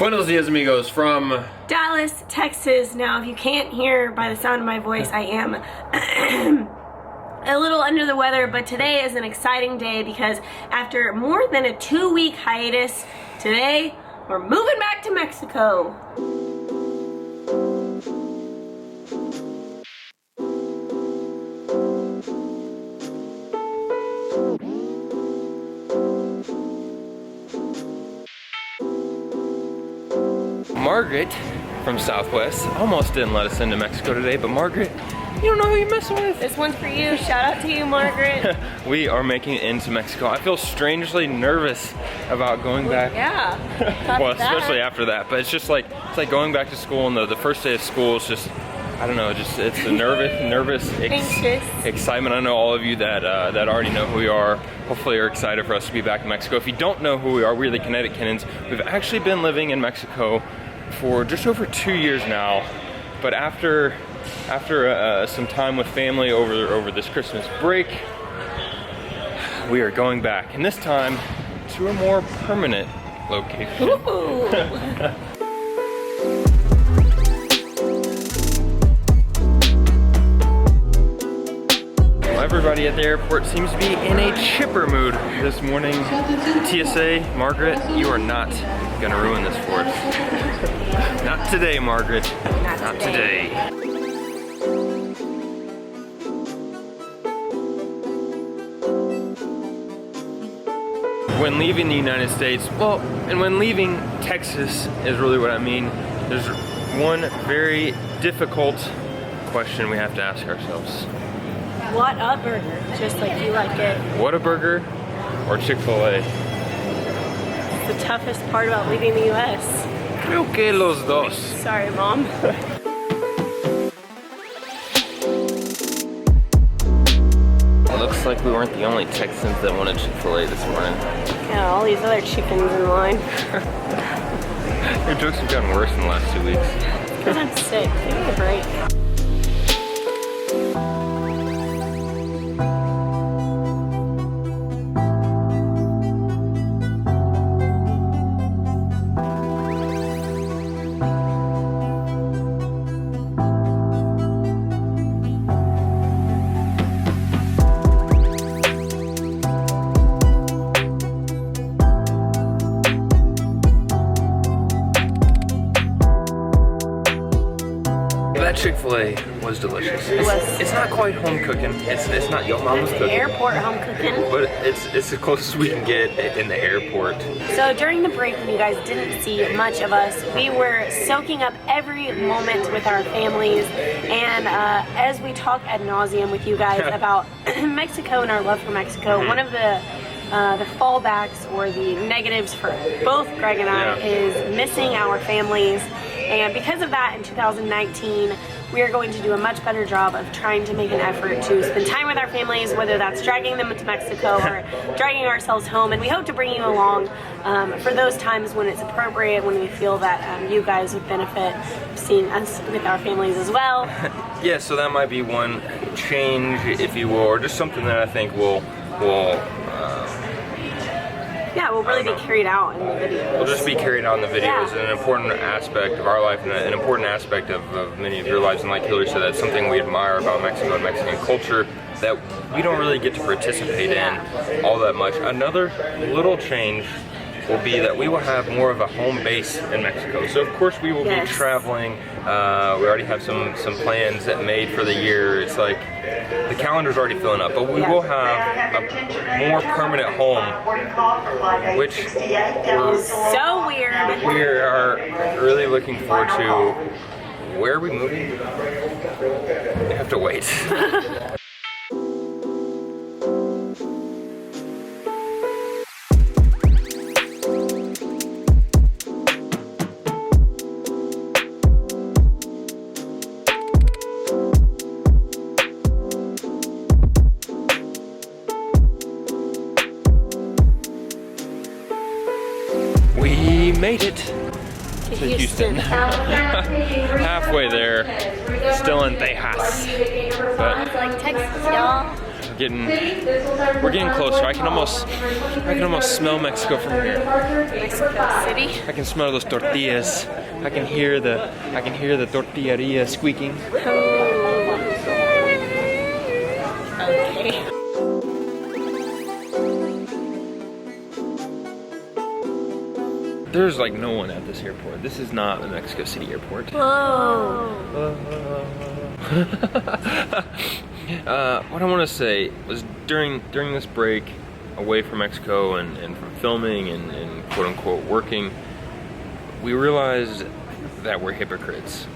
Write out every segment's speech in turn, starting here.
Buenos dias, amigos, from Dallas, Texas. Now, if you can't hear by the sound of my voice, I am a little under the weather, but today is an exciting day because after more than a 2-week hiatus, today we're moving back to Mexico. Margaret from Southwest almost didn't let us into Mexico today, but Margaret, you don't know who you're messing with. This one's for you. Shout out to you, Margaret. We are making it into Mexico. I feel strangely nervous about going back. Yeah. Well, especially after that, but it's like going back to school, and the first day of school is just, I don't know, it's a nervous excitement. I know all of you that already know who we are. Hopefully you're excited for us to be back in Mexico. If you don't know who we are, we're the Kinetic Kennons. We've actually been living in Mexico for just over 2 years now, but after some time with family over this Christmas break, we are going back, and this time to a more permanent location. Everybody at the airport seems to be in a chipper mood this morning. TSA, Margaret, you are not gonna ruin this for us. Not today, Margaret. Not today. When leaving the United States, well, and when leaving Texas is really what I mean, there's one very difficult question we have to ask ourselves. What a burger, just like you like it. What a burger or Chick-fil-A? It's the toughest part about leaving the U.S. Creo que los dos. Sorry, Mom. Looks like we weren't the only Texans that wanted Chick-fil-A this morning. Yeah, all these other chickens in line. Your jokes have gotten worse in the last 2 weeks. Because I'm sick. Give me a break. That Chick-fil-A was delicious. It's not quite home cooking. It's not your mama's cooking. Airport home cooking. But it's the closest we can get in the airport. So during the break, when you guys didn't see much of us, we were soaking up every moment with our families. And as we talk ad nauseum with you guys about Mexico and our love for Mexico, one of the fallbacks or the negatives for both Greg and I is missing our families. And because of that, in 2019, we are going to do a much better job of trying to make an effort to spend time with our families, whether that's dragging them to Mexico or dragging ourselves home. And we hope to bring you along for those times when it's appropriate, when we feel that you guys would benefit seeing us with our families as well. Yeah, so that might be one change, if you will, or just something that I think will really be carried out in the videos. Will just be carried out in the videos, and an important aspect of our life, and an important aspect of many of your lives. And like Hillary said, that's something we admire about Mexico and Mexican culture that we don't really get to participate in all that much. Another little change will be that we will have more of a home base in Mexico. So of course we will be traveling. We already have some plans that made for the year. It's like the calendar's already filling up, but we will have a more permanent home, which is so weird. We are really looking forward to. Where are we moving? We have to wait. We made it to Houston. Halfway there, still in Tejas. But like Texas, y'all. getting closer. I can almost smell Mexico from here. Mexico City. I can smell those tortillas. I can hear the tortilleria squeaking. Okay. There's like no one at this airport. This is not the Mexico City airport. Whoa. What I want to say was during this break away from Mexico and from filming and quote unquote working, we realized that we're hypocrites.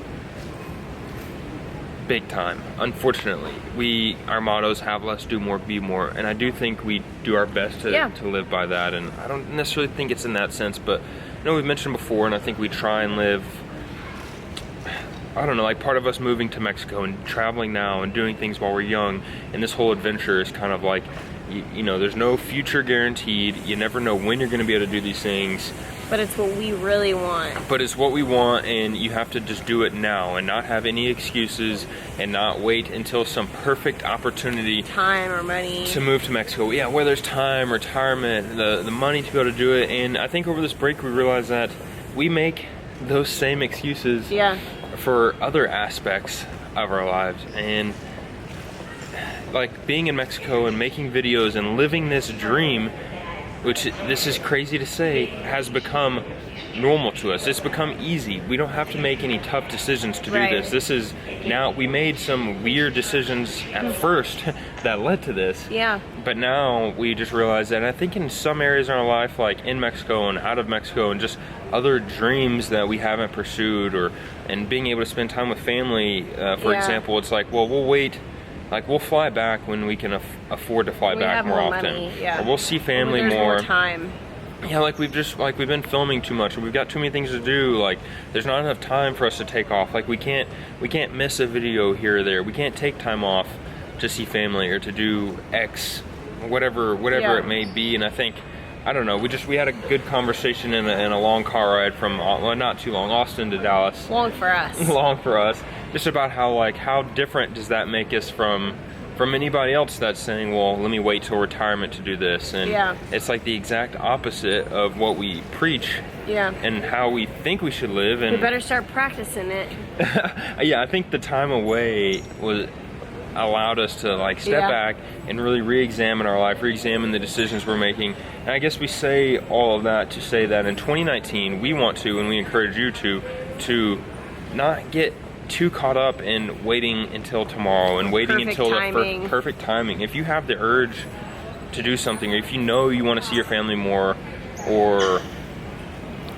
Big time. Unfortunately, our mottos have less, do more, be more, and I do think we do our best to live by that, and I don't necessarily think it's in that sense, but I know we've mentioned before, and I think we try and live, I don't know, like part of us moving to Mexico and traveling now and doing things while we're young, and this whole adventure is kind of like, you know, there's no future guaranteed, you never know when you're going to be able to do these things. But it's what we really want. But it's what we want, and you have to just do it now and not have any excuses and not wait until some perfect opportunity. Time or money. To move to Mexico. Yeah, whether it's time, retirement, the money to be able to do it. And I think over this break we realized that we make those same excuses for other aspects of our lives. And like being in Mexico and making videos and living this dream, which this is crazy to say, has become normal to us. It's become easy. We don't have to make any tough decisions to do this. This is now, we made some weird decisions at first that led to this. Yeah. But now we just realize that, and I think in some areas in our life, like in Mexico and out of Mexico and just other dreams that we haven't pursued, and being able to spend time with family, for example, it's like, well, we'll wait. Like, we'll fly back when we can afford to fly back more often. Or we'll see family more. There's more time. Yeah, like we've been filming too much, or we've got too many things to do. Like, there's not enough time for us to take off. Like, we can't miss a video here or there. We can't take time off to see family or to do X, whatever it may be. And I think, I don't know, we had a good conversation in a long car ride from, well, not too long, Austin to Dallas. Long for us. Long for us. Just about how different does that make us from anybody else that's saying, well, let me wait till retirement to do this. And it's like the exact opposite of what we preach and how we think we should live. And we better start practicing it. Yeah, I think the time away allowed us to like step back and really re-examine our life, re-examine the decisions we're making. And I guess we say all of that to say that in 2019 we want to, and we encourage you to not get too caught up in waiting until tomorrow and waiting until the perfect timing. If you have the urge to do something, or if you know you want to see your family more, or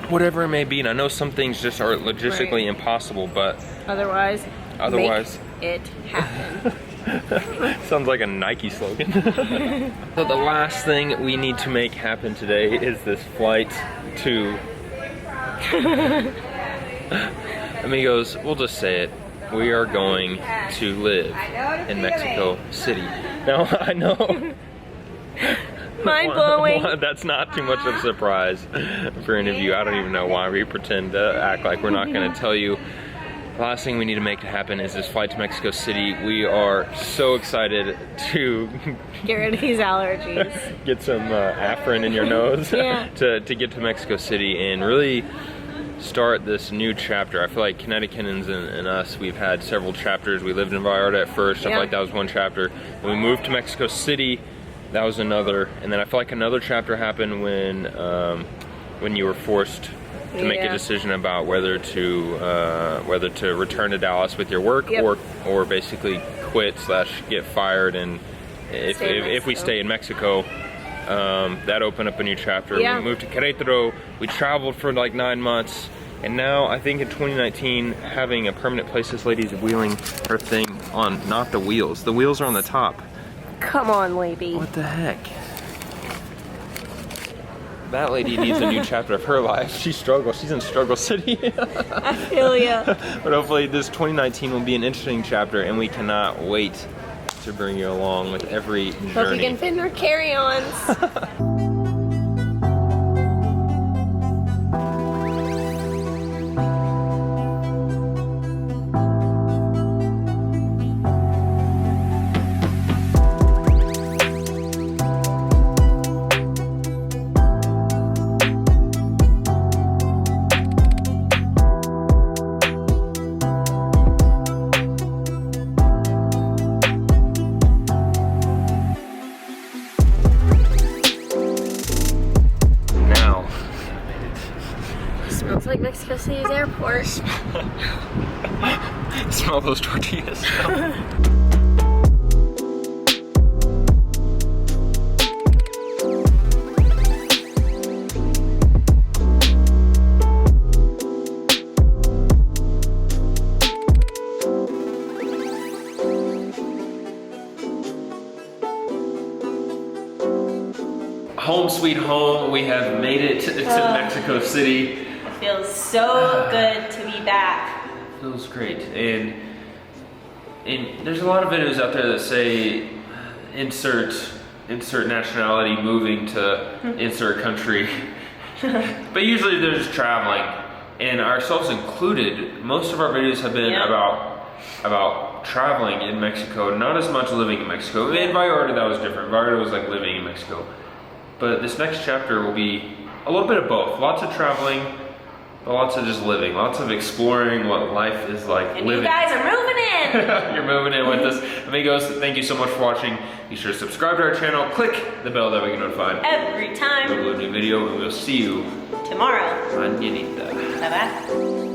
whatever it may be, and I know some things just are logistically impossible, but otherwise make it happen. Sounds like a Nike slogan. So the last thing we need to make happen today is this flight to amigos, we'll just say it. We are going to live in Mexico City. Now, I know. Mind blowing. That's not too much of a surprise for any of you. I don't even know why we pretend to act like we're not going to tell you. The last thing we need to make happen is this flight to Mexico City. We are so excited to get rid of these allergies. Get some Afrin in your nose to get to Mexico City and really start this new chapter. I feel like Kinetic, Kennons, and us, we've had several chapters. We lived in Vallarta at first. I feel like that was one chapter. And we moved to Mexico City. That was another. And then I feel like another chapter happened when you were forced to make a decision about whether to return to Dallas with your work or basically quit / get fired. And if we stay in Mexico, that opened up a new chapter. We moved to Querétaro. We traveled for like 9 months, and now I think in 2019 having a permanent place. This lady's wheeling her thing on not the wheels. The wheels are on the top. Come on, lady. What the heck? That lady needs a new chapter of her life. She struggles. She's in struggle city. I feel ya. But hopefully this 2019 will be an interesting chapter, and we cannot wait to bring you along with every journey. Hope you can fit in our carry-ons. Smells like Mexico City's airport. Smell those tortillas. Home sweet home, we have made it to Mexico City. It feels so good to be back. Feels great, and there's a lot of videos out there that say insert nationality moving to insert country, but usually they're just traveling, and ourselves included. Most of our videos have been about traveling in Mexico, not as much living in Mexico. In Vallarta, that was different. Vallarta was like living in Mexico. But this next chapter will be a little bit of both. Lots of traveling, but lots of just living. Lots of exploring what life is like and living. You guys are moving in! You're moving in with us. Amigos, thank you so much for watching. Be sure to subscribe to our channel. Click the bell that we get notified every time we upload a new video, and we'll see you tomorrow. Mañanita. Bye-bye.